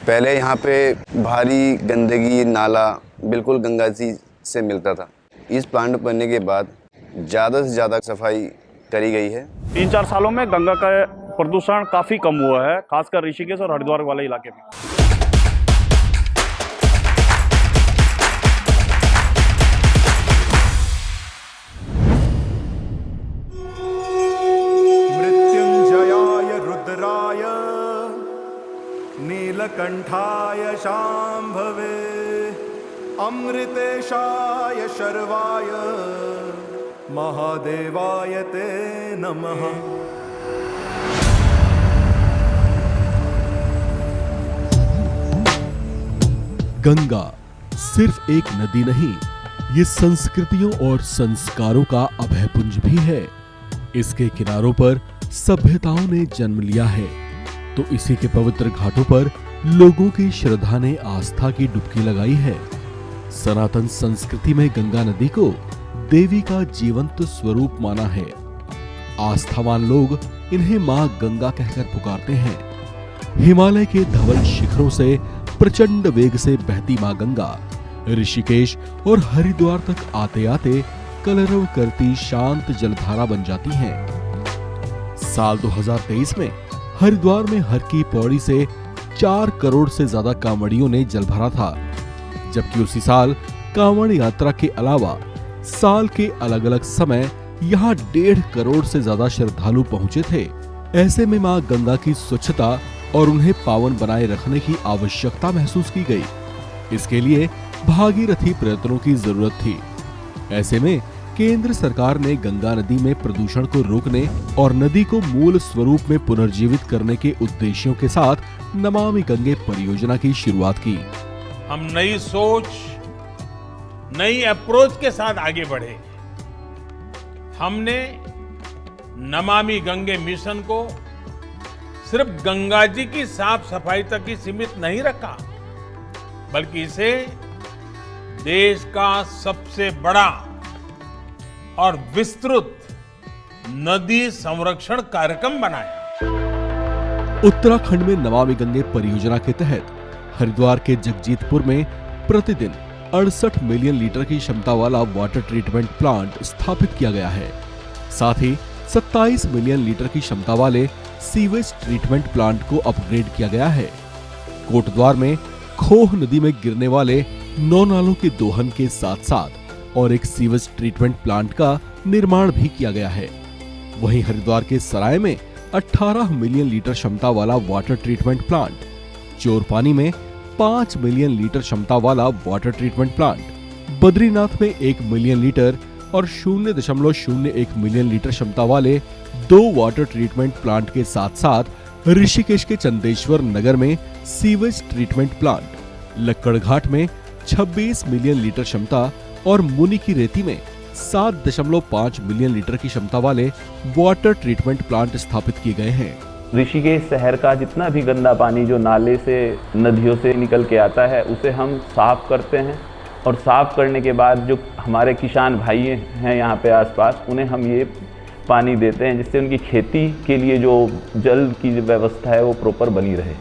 पहले यहाँ पे भारी गंदगी नाला बिल्कुल गंगा जी से मिलता था। इस प्लांट बनने के बाद ज़्यादा से ज़्यादा सफाई करी गई है। 3-4 सालों में गंगा का प्रदूषण काफ़ी कम हुआ है, खासकर ऋषिकेश और हरिद्वार वाले इलाके में। मृत्युंजयाय रुद्राय नीलकंठाय शांभवे अमृतेशाय शर्वाय महादेवाय ते नमः। गंगा सिर्फ एक नदी नहीं, ये संस्कृतियों और संस्कारों का अभयपुंज भी है। इसके किनारों पर सभ्यताओं ने जन्म लिया है, तो इसी के पवित्र घाटों पर लोगों की श्रद्धा ने आस्था की डुबकी लगाई है। सनातन संस्कृति में गंगा नदी को देवी का जीवंत स्वरूप माना है। आस्थावान लोग इन्हें मां गंगा कहकर पुकारते हैं। हिमालय के धवल शिखरों से प्रचंड वेग से बहती मां गंगा ऋषिकेश और हरिद्वार तक आते आते कलरव करती शांत जलधारा बन जाती हैं। साल 2023 में हरिद्वार में हर की पौड़ी से 4 करोड़ से ज्यादा कांवड़ियों ने जल भरा था, जबकि उसी साल कांवड़ यात्रा के अलावा साल के अलग अलग समय यहाँ 1.5 करोड़ से ज्यादा श्रद्धालु पहुंचे थे। ऐसे में मां गंगा की स्वच्छता और उन्हें पावन बनाए रखने की आवश्यकता महसूस की गई। इसके लिए भागीरथी प्रयत्नों की जरूरत थी। ऐसे में केंद्र सरकार ने गंगा नदी में प्रदूषण को रोकने और नदी को मूल स्वरूप में पुनर्जीवित करने के उद्देश्यों के साथ नमामि गंगे परियोजना की शुरुआत की। हम नई सोच, नई अप्रोच के साथ आगे बढ़े। हमने नमामि गंगे मिशन को सिर्फ गंगा जी की साफ सफाई तक ही सीमित नहीं रखा, बल्कि इसे देश का सबसे बड़ा और विस्तृत नदी संरक्षण कार्यक्रम बनाया। उत्तराखंड में नमामि गंगे परियोजना के तहत हरिद्वार के जगजीतपुर में प्रतिदिन 68 मिलियन लीटर की क्षमता वाला वाटर ट्रीटमेंट प्लांट स्थापित किया गया है। साथ ही 27 मिलियन लीटर की क्षमता वाले सीवेज ट्रीटमेंट प्लांट को अपग्रेड किया गया है। कोटद्वार में खोह नदी में गिरने वाले 9 नालों के दोहन के साथ साथ और एक सीवेज ट्रीटमेंट प्लांट का निर्माण भी किया गया है। वहीं हरिद्वार के सराय में 18 मिलियन लीटर क्षमता वाला वाटर ट्रीटमेंट प्लांट, चोरपानी में 5 मिलियन लीटर क्षमता वाला वाटर ट्रीटमेंट प्लांट, बद्रीनाथ में 1 मिलियन लीटर और 0.01 मिलियन लीटर क्षमता वाले 2 वाटर ट्रीटमेंट प्लांट के साथ साथ ऋषिकेश के चंदेश्वर नगर में सीवेज ट्रीटमेंट प्लांट, लक्कड़ घाट में 26 मिलियन लीटर क्षमता और मुनि की रेती में 7.5 मिलियन लीटर की क्षमता वाले वाटर ट्रीटमेंट प्लांट स्थापित किए गए हैं। ऋषिकेश शहर का जितना भी गंदा पानी जो नाले से, नदियों से निकल के आता है, उसे हम साफ करते हैं और साफ करने के बाद जो हमारे किसान भाई हैं यहाँ पे आसपास, उन्हें हम ये पानी देते हैं, जिससे उनकी खेती के लिए जो जल की व्यवस्था है वो प्रॉपर बनी रहे।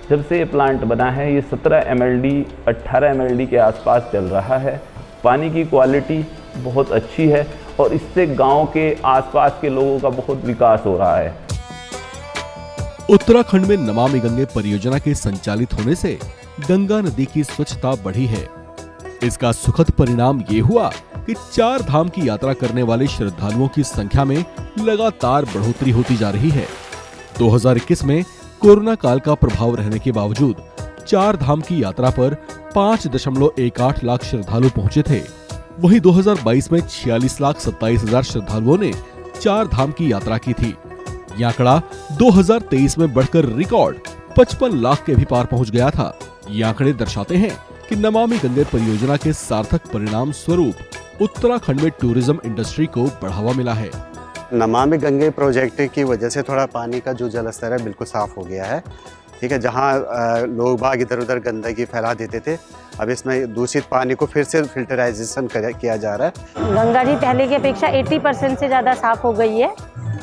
जब से ये प्लांट बना है, ये 17 MLD 18 MLD के आसपास चल रहा है। पानी की क्वालिटी बहुत अच्छी है और इससे गांव के आसपास के लोगों का बहुत विकास हो रहा है। उत्तराखंड में नमामि गंगे परियोजना के संचालित होने से गंगा नदी की स्वच्छता बढ़ी है। इसका सुखद परिणाम ये हुआ कि 4 धाम की यात्रा करने वाले श्रद्धालुओं की संख्या में लगातार बढ़ोतरी होती जा रही है। 2021 में कोरोना काल का प्रभाव रहने के बावजूद 4 धाम की यात्रा पर 5.18 लाख श्रद्धालु पहुंचे थे। वहीं 2022 में 46,27,000 श्रद्धालुओं ने 4 धाम की यात्रा की थी। यह आंकड़ा 2023 में बढ़कर रिकॉर्ड 55 लाख के भी पार पहुंच गया था। ये आंकड़े दर्शाते हैं कि नमामि गंगे परियोजना के सार्थक परिणाम स्वरूप उत्तराखंड में टूरिज्म इंडस्ट्री को बढ़ावा मिला है। नमामि गंगे प्रोजेक्ट की वजह से थोड़ा पानी का जो जल स्तर है बिल्कुल साफ हो गया है। ठीक है, जहाँ लोग बाग इधर उधर गंदगी फैला देते थे, अब इसमें दूषित पानी को फिर से फिल्टराइजेशन किया जा रहा है। गंगा जी पहले की अपेक्षा 80% से ज़्यादा साफ हो गई है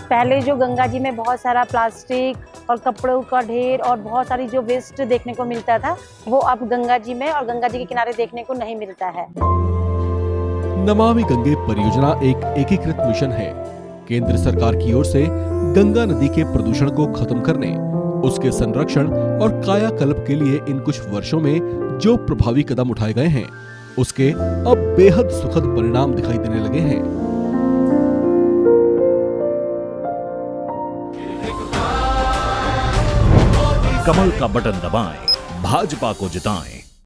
पहले जो गंगा जी में बहुत सारा प्लास्टिक और कपड़ों का ढेर और बहुत सारी जो वेस्ट देखने को मिलता था, वो अब गंगा जी में और गंगा जी के किनारे देखने को नहीं मिलता है। नमामि गंगे परियोजना एक एकीकृत मिशन है। केंद्र सरकार की ओर से गंगा नदी के प्रदूषण को खत्म करने, उसके संरक्षण और कायाकल्प के लिए इन कुछ वर्षों में जो प्रभावी कदम उठाए गए हैं, उसके अब बेहद सुखद परिणाम दिखाई देने लगे हैं। कमल का बटन दबाएं, भाजपा को जिताएं।